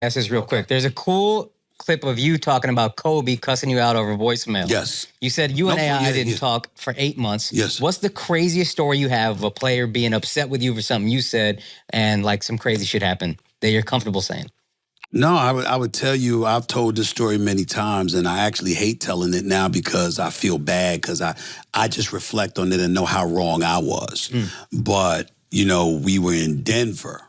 Ask this real quick. There's a cool clip of you talking about Kobe cussing you out over voicemail. Yes. You said you and AI didn't talk for 8 months. Yes. What's the craziest story you have of a player being upset with you for something you said and like some crazy shit happened that you're comfortable saying? No, I would tell you, I've told this story many times, and I actually hate telling it now because I feel bad because I just reflect on it and know how wrong I was. But, you know, we were in Denver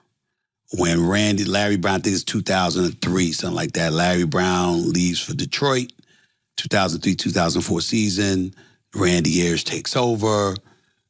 when Larry Brown, I think it's 2003, something like that. Larry Brown leaves for Detroit, 2003, 2004 season. Randy Ayers takes over.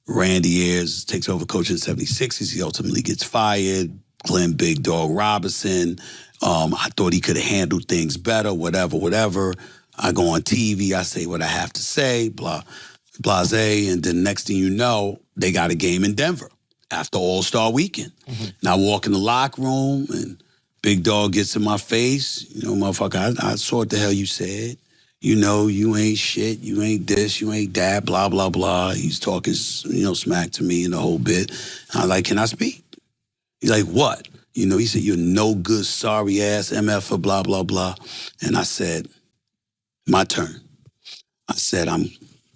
Randy Ayers takes over coaching the 76ers. He ultimately gets fired. Glenn Big Dog Robinson. I thought he could have handled things better, whatever. I go on TV, I say what I have to say, blase, and then next thing you know, they got a game in Denver after All-Star Weekend. And I walk in the locker room, and Big Dog gets in my face. You know, motherfucker, I saw what the hell you said. You know, you ain't shit, you ain't this, you ain't that, blah, blah, blah. He's talking, you know, smack to me in the whole bit. I was like, can I speak? He's like, what? You know, he said, you're no good, sorry ass MF, blah, blah, blah. And I said, my turn. I said,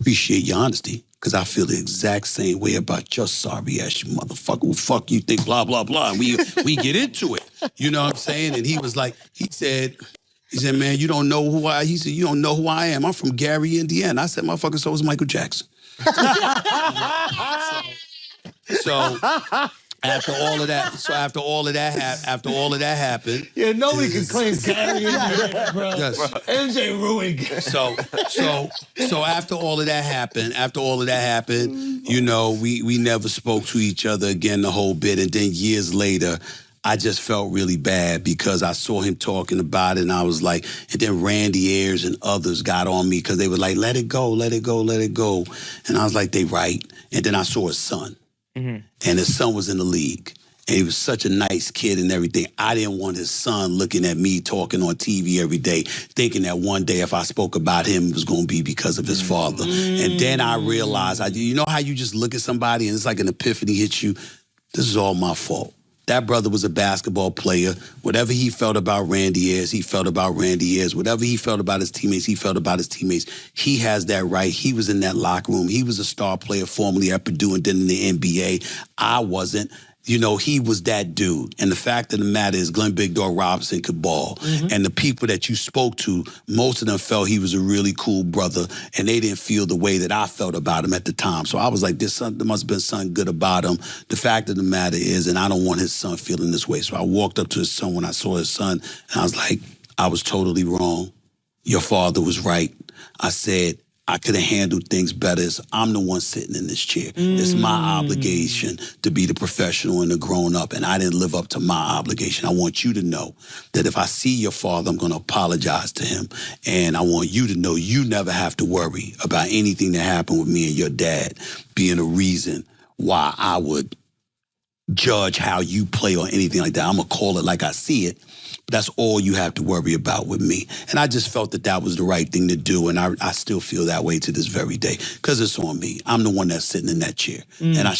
appreciate your honesty, because I feel the exact same way about your sorry ass, you motherfucker. Who fuck you think, blah, blah, blah. And we get into it. You know what I'm saying? And he was like, he said, man, you don't know who he said, you don't know who I am. I'm from Gary, Indiana. I said, motherfucker, so is Michael Jackson. So after all of that happened. Yeah, nobody can claim Gary, Indiana, bro. Yes. MJ ruined. So after all of that happened, you know, we never spoke to each other again the whole bit. And then years later, I just felt really bad because I saw him talking about it, and I was like, and then Randy Ayers and others got on me because they were like, let it go, let it go, let it go. And I was like, they right. And then I saw his son, and his son was in the league. And he was such a nice kid and everything. I didn't want his son looking at me talking on TV every day, thinking that one day if I spoke about him, it was going to be because of his father. And then I realized, you know how you just look at somebody and it's like an epiphany hits you? This is all my fault. That brother was a basketball player. Whatever he felt about Randy Ayers, he felt about Randy Ayers. Whatever he felt about his teammates, he felt about his teammates. He has that right. He was in that locker room. He was a star player formerly at Purdue and then in the NBA. I wasn't. You know, he was that dude. And the fact of the matter is Glenn Big Dog Robinson could ball. And the people that you spoke to, most of them felt he was a really cool brother, and they didn't feel the way that I felt about him at the time. So I was like, there must have been something good about him. The fact of the matter is, and I don't want his son feeling this way. So I walked up to his son when I saw his son, and I was like, I was totally wrong. Your father was right. I said, I could have handled things better. So I'm the one sitting in this chair. It's my obligation to be the professional and the grown-up, and I didn't live up to my obligation. I want you to know that if I see your father, I'm going to apologize to him, and I want you to know you never have to worry about anything that happened with me and your dad being a reason why I would judge how you play or anything like that. I'm going to call it like I see it. That's all you have to worry about with me. And I just felt that that was the right thing to do, and I still feel that way to this very day because it's on me. I'm the one that's sitting in that chair, and I